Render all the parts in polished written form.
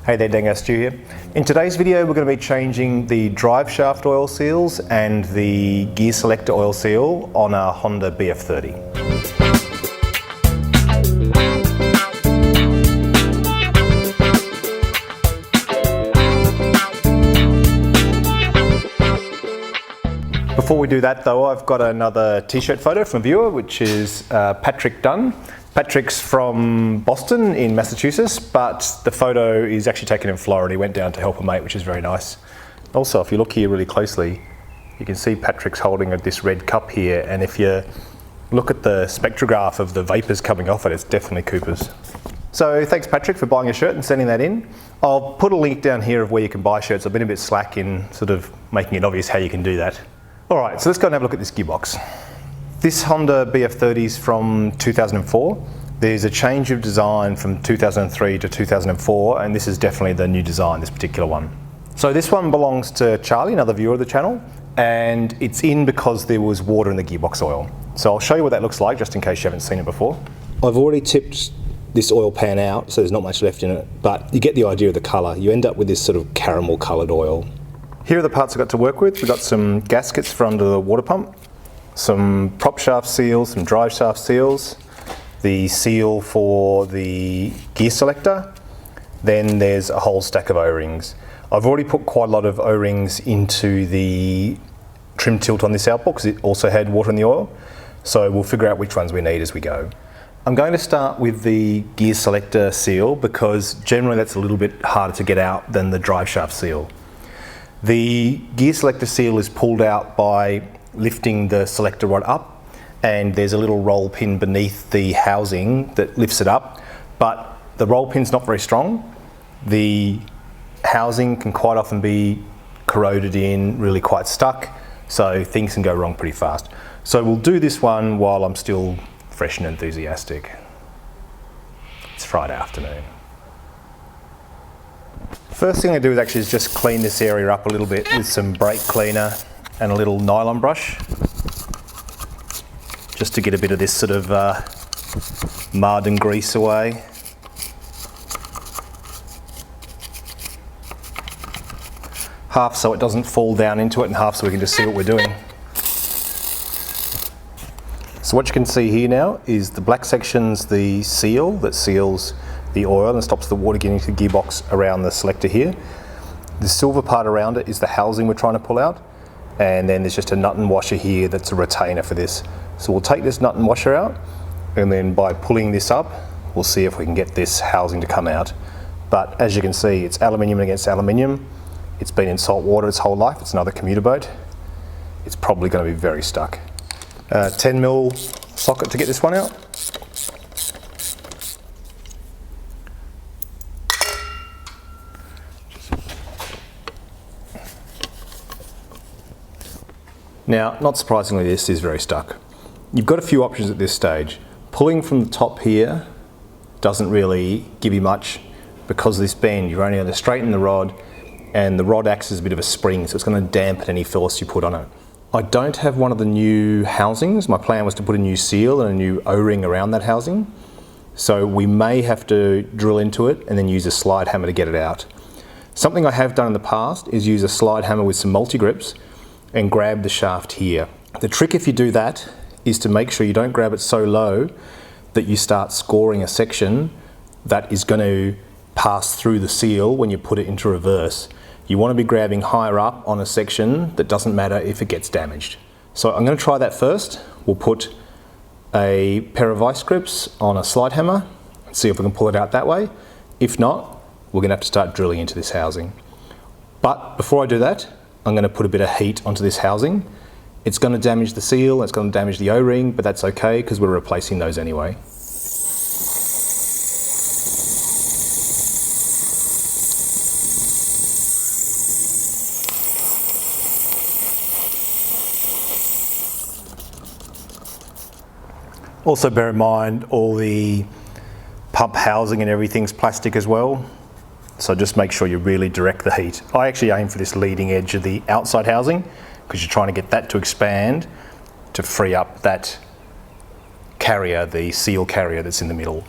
Hey there, Dango Stu here. In today's video we're going to be changing the drive shaft oil seals and the gear selector oil seal on our Honda BF30. Before we do that though, I've got another t-shirt photo from a viewer, which is Patrick Dunn. Patrick's from Boston in Massachusetts, but the photo is actually taken in Florida. He went down to help a mate, which is very nice. Also, if you look here really closely, you can see Patrick's holding this red cup here, and if you look at the spectrograph of the vapours coming off it, it's definitely Cooper's. So thanks Patrick for buying a shirt and sending that in. I'll put a link down here of where you can buy shirts. I've been a bit slack in sort of making it obvious how you can do that. Alright, so let's go and have a look at this gearbox. This Honda BF30 is from 2004. There's a change of design from 2003 to 2004, and this is definitely the new design, this particular one. So this one belongs to Charlie, another viewer of the channel, and it's in because there was water in the gearbox oil. So I'll show you what that looks like, just in case you haven't seen it before. I've already tipped this oil pan out, so there's not much left in it, but you get the idea of the colour. You end up with this sort of caramel coloured oil. Here are the parts I've got to work with. We've got some gaskets for under the water pump, some prop shaft seals, some drive shaft seals, the seal for the gear selector, then there's a whole stack of O-rings. I've already put quite a lot of O-rings into the trim tilt on this outboard because it also had water in the oil, so we'll figure out which ones we need as we go. I'm going to start with the gear selector seal because generally that's a little bit harder to get out than the drive shaft seal. The gear selector seal is pulled out by lifting the selector rod up, and there's a little roll pin beneath the housing that lifts it up, but the roll pin's not very strong. The housing can quite often be corroded in, really quite stuck, so things can go wrong pretty fast. So we'll do this one while I'm still fresh and enthusiastic. It's Friday afternoon. First thing I do is actually just clean this area up a little bit with some brake cleaner and a little nylon brush, just to get a bit of this sort of mud and grease away. Half so it doesn't fall down into it, and half so we can just see what we're doing. So what you can see here now is the black section's the seal that seals the oil and stops the water getting into the gearbox around the selector here. The silver part around it is the housing we're trying to pull out, and then there's just a nut and washer here that's a retainer for this. So we'll take this nut and washer out, and then by pulling this up we'll see if we can get this housing to come out. But as you can see, it's aluminium against aluminium. It's been in salt water its whole life. It's another commuter boat. It's probably going to be very stuck. 10mm socket to get this one out. Now, not surprisingly, this is very stuck. You've got a few options at this stage. Pulling from the top here doesn't really give you much because of this bend. You're only going to straighten the rod, and the rod acts as a bit of a spring, so it's going to dampen any force you put on it. I don't have one of the new housings. My plan was to put a new seal and a new O-ring around that housing. So we may have to drill into it and then use a slide hammer to get it out. Something I have done in the past is use a slide hammer with some multi-grips and grab the shaft here. The trick if you do that is to make sure you don't grab it so low that you start scoring a section that is going to pass through the seal when you put it into reverse. You want to be grabbing higher up on a section that doesn't matter if it gets damaged. So I'm going to try that first. We'll put a pair of vice grips on a slide hammer and see if we can pull it out that way. If not, we're going to have to start drilling into this housing. But before I do that, I'm going to put a bit of heat onto this housing. It's going to damage the seal, it's going to damage the O-ring, but that's okay because we're replacing those anyway. Also bear in mind all the pump housing and everything's plastic as well. So just make sure you really direct the heat. I actually aim for this leading edge of the outside housing because you're trying to get that to expand to free up that carrier, the seal carrier that's in the middle.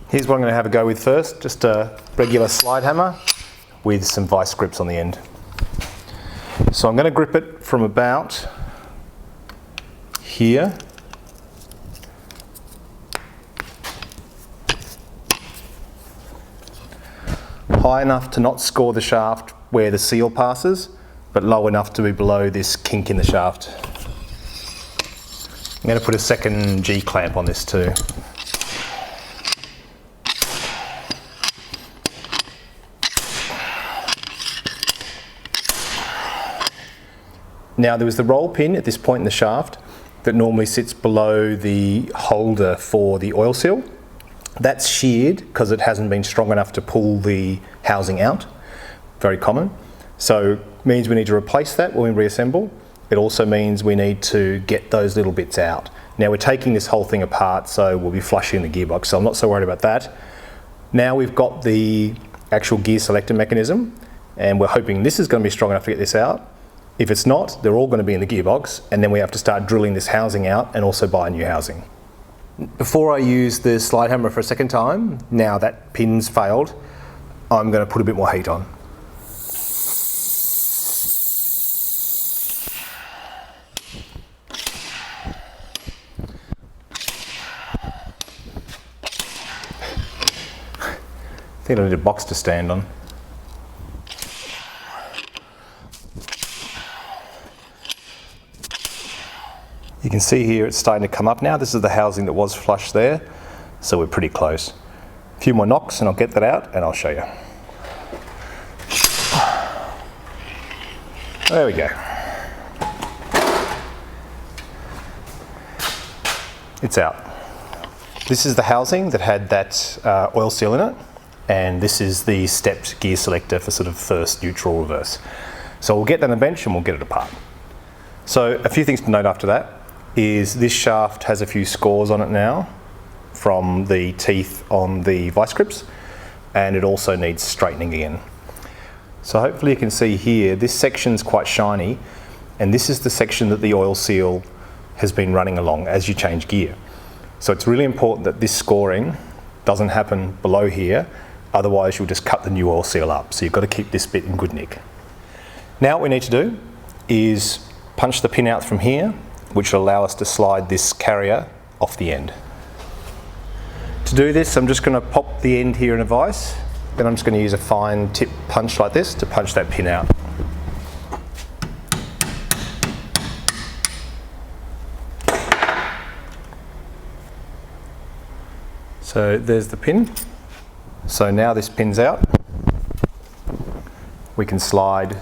Here's what I'm going to have a go with first, just a regular slide hammer. with some vice grips on the end. So I'm going to grip it from about here high enough to not score the shaft where the seal passes, but low enough to be below this kink in the shaft. I'm going to put a second G-clamp on this too. Now there was the roll pin at this point in the shaft that normally sits below the holder for the oil seal. That's sheared because it hasn't been strong enough to pull the housing out. Very common. So it means we need to replace that when we reassemble. It also means we need to get those little bits out. Now we're taking this whole thing apart, so we'll be flushing the gearbox, so I'm not so worried about that. Now we've got the actual gear selector mechanism, and we're hoping this is going to be strong enough to get this out. If it's not, they're all going to be in the gearbox, and then we have to start drilling this housing out and also buy new housing. Before I use the slide hammer for a second time, now that pin's failed, I'm going to put a bit more heat on. I think I need a box to stand on. You can see here it's starting to come up now. This is the housing that was flush there, so we're pretty close. A few more knocks and I'll get that out and I'll show you. There we go. It's out. This is the housing that had that oil seal in it, and this is the stepped gear selector for sort of first, neutral, reverse. So we'll get that on the bench and we'll get it apart. So a few things to note after that is this shaft has a few scores on it now from the teeth on the vice grips, and it also needs straightening again. So hopefully you can see here, this section's quite shiny, and this is the section that the oil seal has been running along as you change gear. So it's really important that this scoring doesn't happen below here, otherwise you'll just cut the new oil seal up. So you've got to keep this bit in good nick. Now what we need to do is punch the pin out from here, which will allow us to slide this carrier off the end. To do this, I'm just going to pop the end here in a vise, then I'm just going to use a fine tip punch like this to punch that pin out. So there's the pin. So now this pin's out, we can slide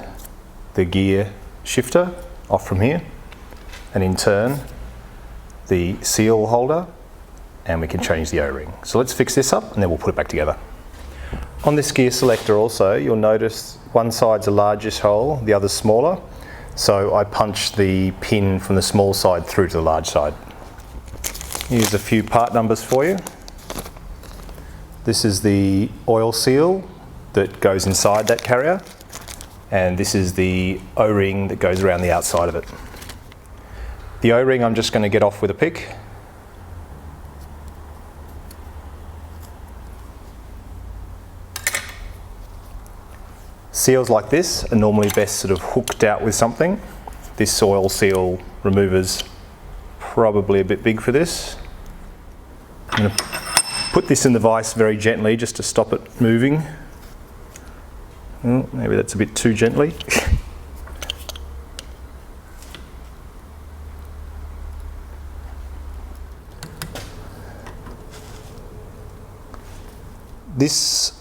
the gear shifter off from here, and in turn the seal holder, and we can change the O-ring. So let's fix this up and then we'll put it back together. On this gear selector also, you'll notice one side's a largish hole, the other's smaller. So I punch the pin from the small side through to the large side. Here's a few part numbers for you. This is the oil seal that goes inside that carrier, and this is the O-ring that goes around the outside of it. The O-ring I'm just going to get off with a pick. Seals like this are normally best sort of hooked out with something. This oil seal remover's probably a bit big for this. I'm going to put this in the vise very gently just to stop it moving. Oh, maybe that's a bit too gently. This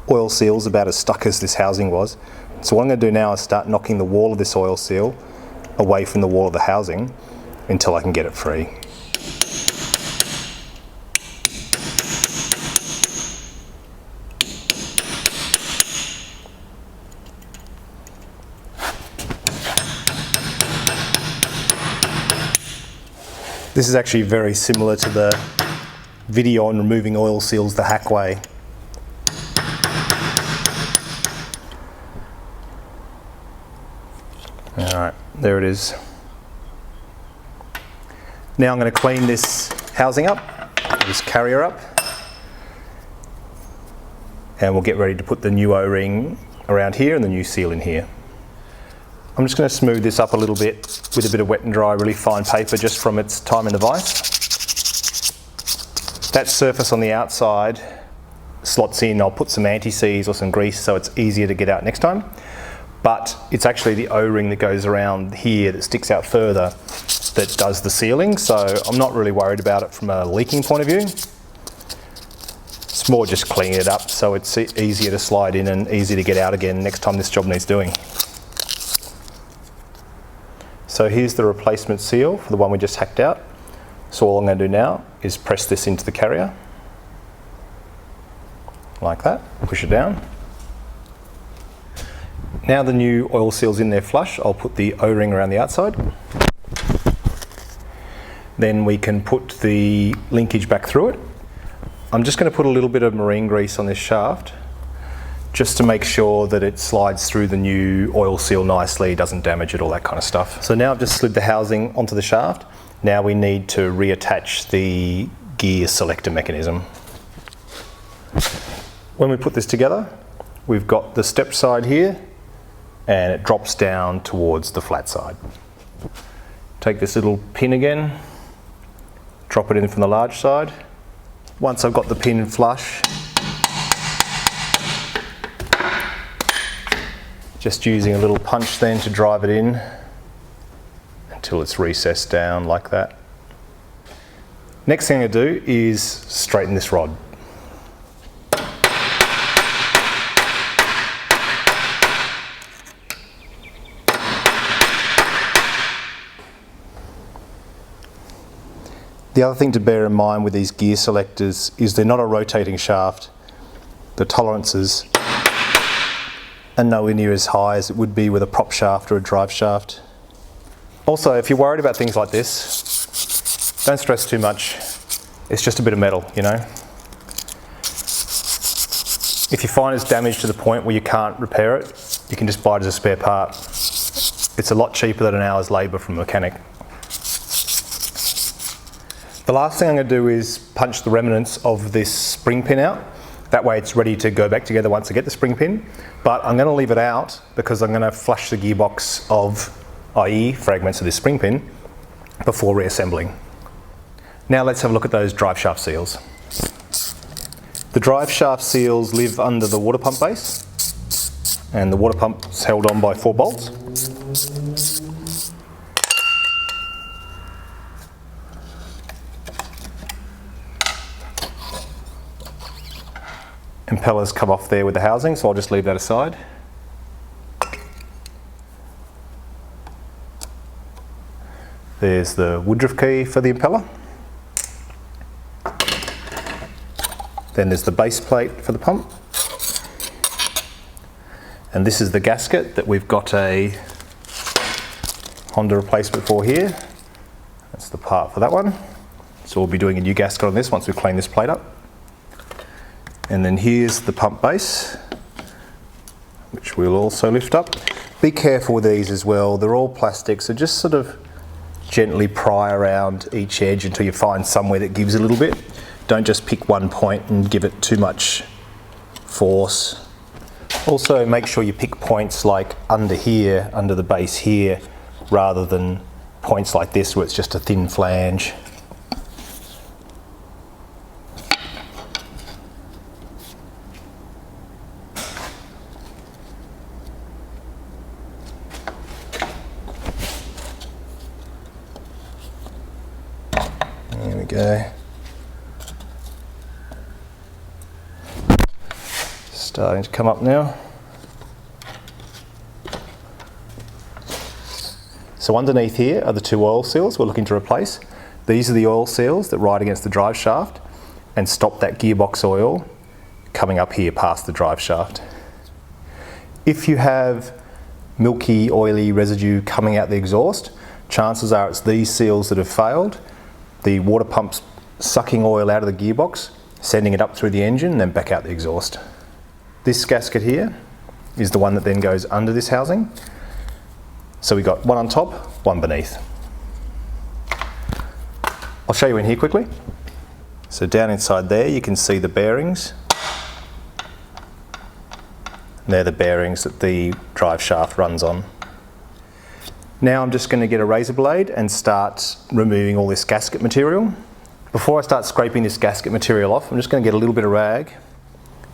oil seal is about as stuck as this housing was. So what I'm going to do now is start knocking the wall of this oil seal away from the wall of the housing until I can get it free. This is actually very similar to the video on removing oil seals the hack way. Alright, there it is. Now I'm going to clean this housing up, this carrier up, and we'll get ready to put the new O-ring around here and the new seal in here. I'm just going to smooth this up a little bit with a bit of wet and dry, really fine paper just from its time in the vise. That surface on the outside slots in. I'll put some anti-seize or some grease so it's easier to get out next time. But it's actually the O-ring that goes around here that sticks out further that does the sealing, so I'm not really worried about it from a leaking point of view. It's more just cleaning it up so it's easier to slide in and easier to get out again next time this job needs doing. So here's the replacement seal for the one we just hacked out. So all I'm going to do now is press this into the carrier, like that, push it down. Now the new oil seal's in there flush, I'll put the O-ring around the outside. Then we can put the linkage back through it. I'm just going to put a little bit of marine grease on this shaft just to make sure that it slides through the new oil seal nicely, doesn't damage it, all that kind of stuff. So now I've just slid the housing onto the shaft. Now we need to reattach the gear selector mechanism. When we put this together, we've got the step side here and it drops down towards the flat side. Take this little pin again, drop it in from the large side. Once I've got the pin flush, just using a little punch then to drive it in until it's recessed down like that. Next thing I'm going to do is straighten this rod. The other thing to bear in mind with these gear selectors is they're not a rotating shaft. The tolerances are nowhere near as high as it would be with a prop shaft or a drive shaft. Also, if you're worried about things like this, don't stress too much. It's just a bit of metal, you know. If you find it's damaged to the point where you can't repair it, you can just buy it as a spare part. It's a lot cheaper than an hour's labour from a mechanic. The last thing I'm going to do is punch the remnants of this spring pin out. That way it's ready to go back together once I get the spring pin. But I'm going to leave it out because I'm going to flush the gearbox of IE fragments of this spring pin before reassembling. Now let's have a look at those drive shaft seals. The drive shaft seals live under the water pump base, and the water pump is held on by 4 bolts. Impellers come off there with the housing, so I'll just leave that aside. There's the woodruff key for the impeller. Then there's the base plate for the pump. And this is the gasket that we've got a Honda replacement for here. That's the part for that one. So we'll be doing a new gasket on this once we clean this plate up. And then here's the pump base, which we'll also lift up. Be careful with these as well. They're all plastic, so just sort of gently pry around each edge until you find somewhere that gives a little bit. Don't just pick one point and give it too much force. Also make sure you pick points like under here, under the base here, rather than points like this where it's just a thin flange. There we go. Starting to come up now. So underneath here are the 2 oil seals we're looking to replace. These are the oil seals that ride against the drive shaft and stop that gearbox oil coming up here past the drive shaft. If you have milky, oily residue coming out the exhaust, chances are it's these seals that have failed. The water pump's sucking oil out of the gearbox, sending it up through the engine and then back out the exhaust. This gasket here is the one that then goes under this housing. So we've got one on top, one beneath. I'll show you in here quickly. So down inside there you can see the bearings. And They're the bearings that the drive shaft runs on. Now I'm just going to get a razor blade and start removing all this gasket material. Before I start scraping this gasket material off, I'm just going to get a little bit of rag.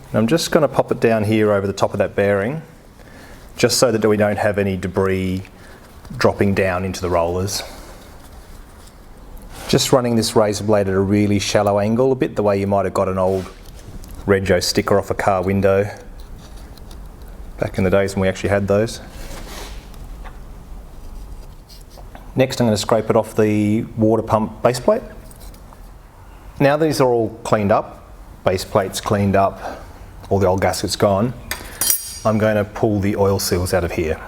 And I'm just going to pop it down here over the top of that bearing, just so that we don't have any debris dropping down into the rollers. Just running this razor blade at a really shallow angle, a bit the way you might have got an old Rego sticker off a car window back in the days when we actually had those. Next I'm going to scrape it off the water pump base plate. Now these are all cleaned up, base plate's cleaned up, all the old gasket's gone, I'm going to pull the oil seals out of here.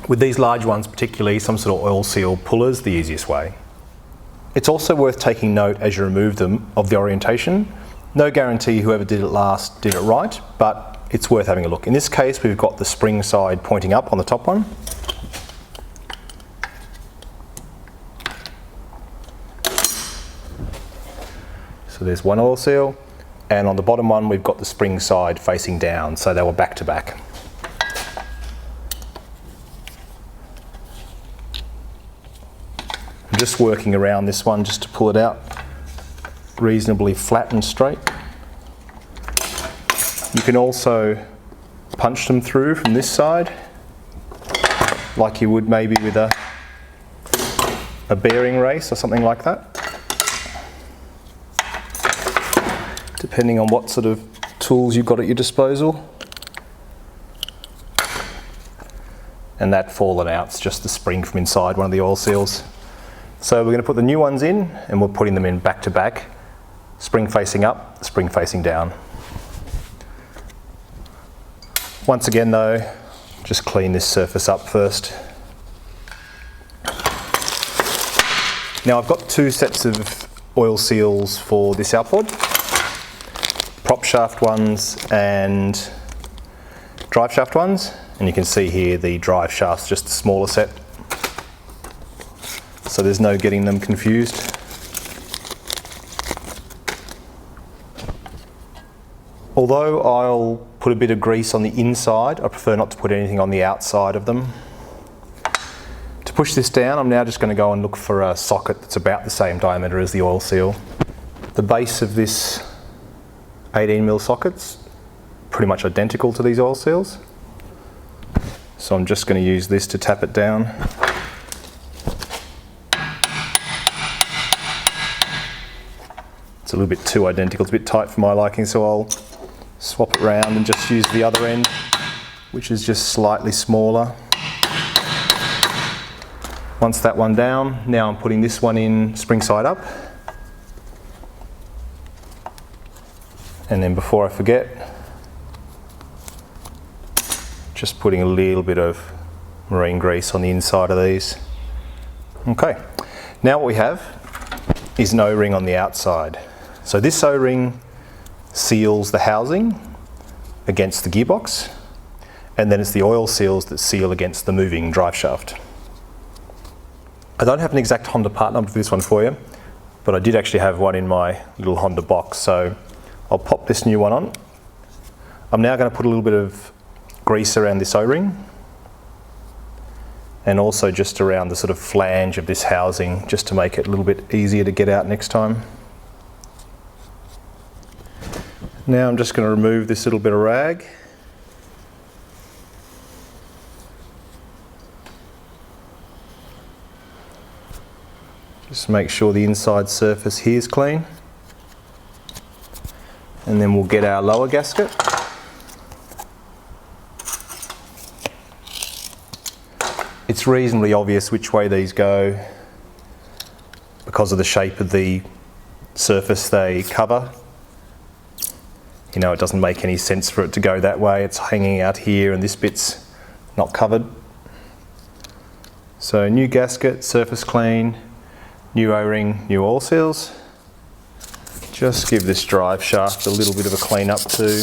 With these large ones particularly, some sort of oil seal puller is the easiest way. It's also worth taking note as you remove them of the orientation. No guarantee whoever did it last did it right, but it's worth having a look. In this case we've got the spring side pointing up on the top one. So there's one oil seal, and on the bottom one we've got the spring side facing down, so they were back to back. I'm just working around this one just to pull it out reasonably flat and straight. You can also punch them through from this side, like you would maybe with a bearing race or something like that. Depending on what sort of tools you've got at your disposal. And that fallen out's just the spring from inside one of the oil seals. So we're going to put the new ones in, and we're putting them in back to back, spring facing up, spring facing down. Once again though, just clean this surface up first. Now I've got two sets of oil seals for this outboard. Prop shaft ones and drive shaft ones, and you can see here the drive shaft's just a smaller set, so there's no getting them confused. Although I'll put a bit of grease on the inside, I prefer not to put anything on the outside of them. To push this down, I'm now just going to go and look for a socket that's about the same diameter as the oil seal. The base of this 18mm socket's pretty much identical to these oil seals, so I'm just going to use this to tap it down. It's a little bit too identical, it's a bit tight for my liking, so I'll swap it round and just use the other end, which is just slightly smaller. Once that one down, now I'm putting this one in spring side up. And then before I forget, just putting a little bit of marine grease on the inside of these. Okay, now what we have is an O-ring on the outside. So this O-ring seals the housing against the gearbox, and then it's the oil seals that seal against the moving drive shaft. I don't have an exact Honda part number for this one for you, but I did actually have one in my little Honda box, so I'll pop this new one on. I'm now going to put a little bit of grease around this O-ring, and also just around the sort of flange of this housing, just to make it a little bit easier to get out next time. Now I'm just going to remove this little bit of rag. Just make sure the inside surface here is clean. And then we'll get our lower gasket. It's reasonably obvious which way these go because of the shape of the surface they cover. You know, it doesn't make any sense for it to go that way. It's hanging out here and this bit's not covered. So new gasket, surface clean, new O-ring, new oil seals. Just give this drive shaft a little bit of a clean up too.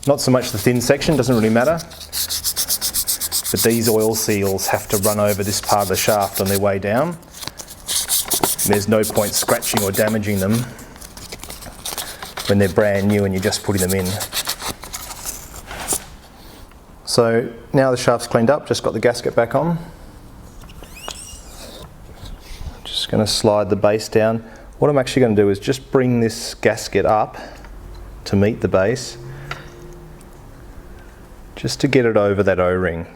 Not so much the thin section, doesn't really matter. But these oil seals have to run over this part of the shaft on their way down. There's no point scratching or damaging them when they're brand new and you're just putting them in. So now the shaft's cleaned up, just got the gasket back on. Just going to slide the base down. What I'm actually going to do is just bring this gasket up to meet the base, just to get it over that O-ring.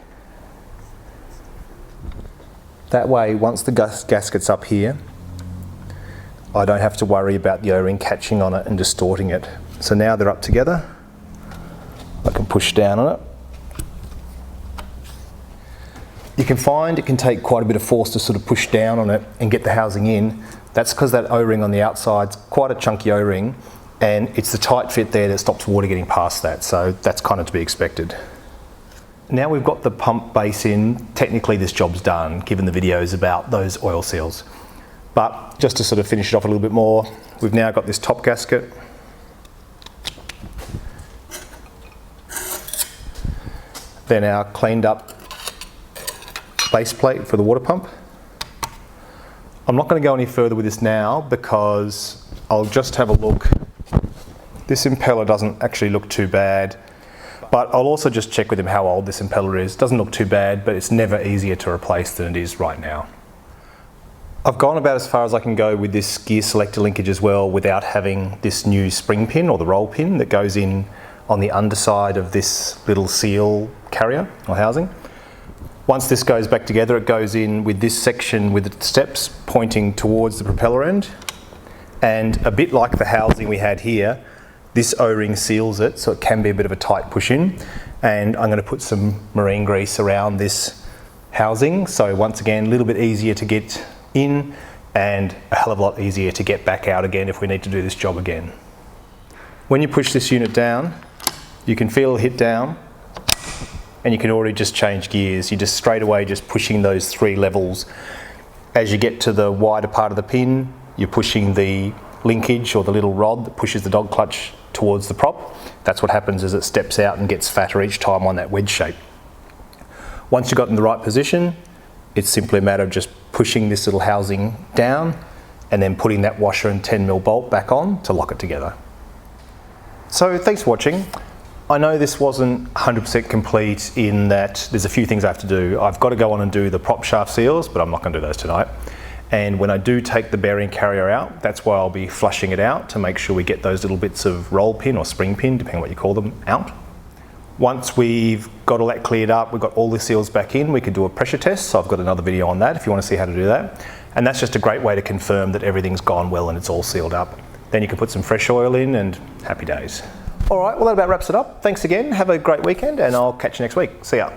That way, once the gasket's up here, I don't have to worry about the O-ring catching on it and distorting it. So now they're up together, I can push down on it. You can find it can take quite a bit of force to sort of push down on it and get the housing in. That's because that O-ring on the outside's quite a chunky O-ring, and it's the tight fit there that stops water getting past that, so that's kind of to be expected. Now we've got the pump base in, technically this job's done, given the videos about those oil seals. But just to sort of finish it off a little bit more, we've now got this top gasket. Then our cleaned up base plate for the water pump. I'm not going to go any further with this now because I'll just have a look. This impeller doesn't actually look too bad, but I'll also just check with him how old this impeller is. Doesn't look too bad, but it's never easier to replace than it is right now. I've gone about as far as I can go with this gear selector linkage as well without having this new spring pin or the roll pin that goes in on the underside of this little seal carrier or housing. Once this goes back together, it goes in with this section with the steps pointing towards the propeller end. And a bit like the housing we had here, this O-ring seals it, so it can be a bit of a tight push in. And I'm going to put some marine grease around this housing. So once again, a little bit easier to get in and a hell of a lot easier to get back out again if we need to do this job again. When you push this unit down, you can feel it hit down, and you can already just change gears. You're just straight away just pushing those 3 levels. As you get to the wider part of the pin, you're pushing the linkage or the little rod that pushes the dog clutch towards the prop. That's what happens as it steps out and gets fatter each time on that wedge shape. Once you've got in the right position, it's simply a matter of just pushing this little housing down and then putting that washer and 10mm bolt back on to lock it together. So thanks for watching. I know this wasn't 100% complete in that there's a few things I have to do. I've got to go on and do the prop shaft seals, but I'm not going to do those tonight. And when I do take the bearing carrier out, that's why I'll be flushing it out to make sure we get those little bits of roll pin or spring pin, depending on what you call them, out. Once we've got all that cleared up, we've got all the seals back in, we can do a pressure test. So I've got another video on that if you want to see how to do that. And that's just a great way to confirm that everything's gone well and it's all sealed up. Then you can put some fresh oil in and happy days. All right, well that about wraps it up. Thanks again, have a great weekend and I'll catch you next week. See ya.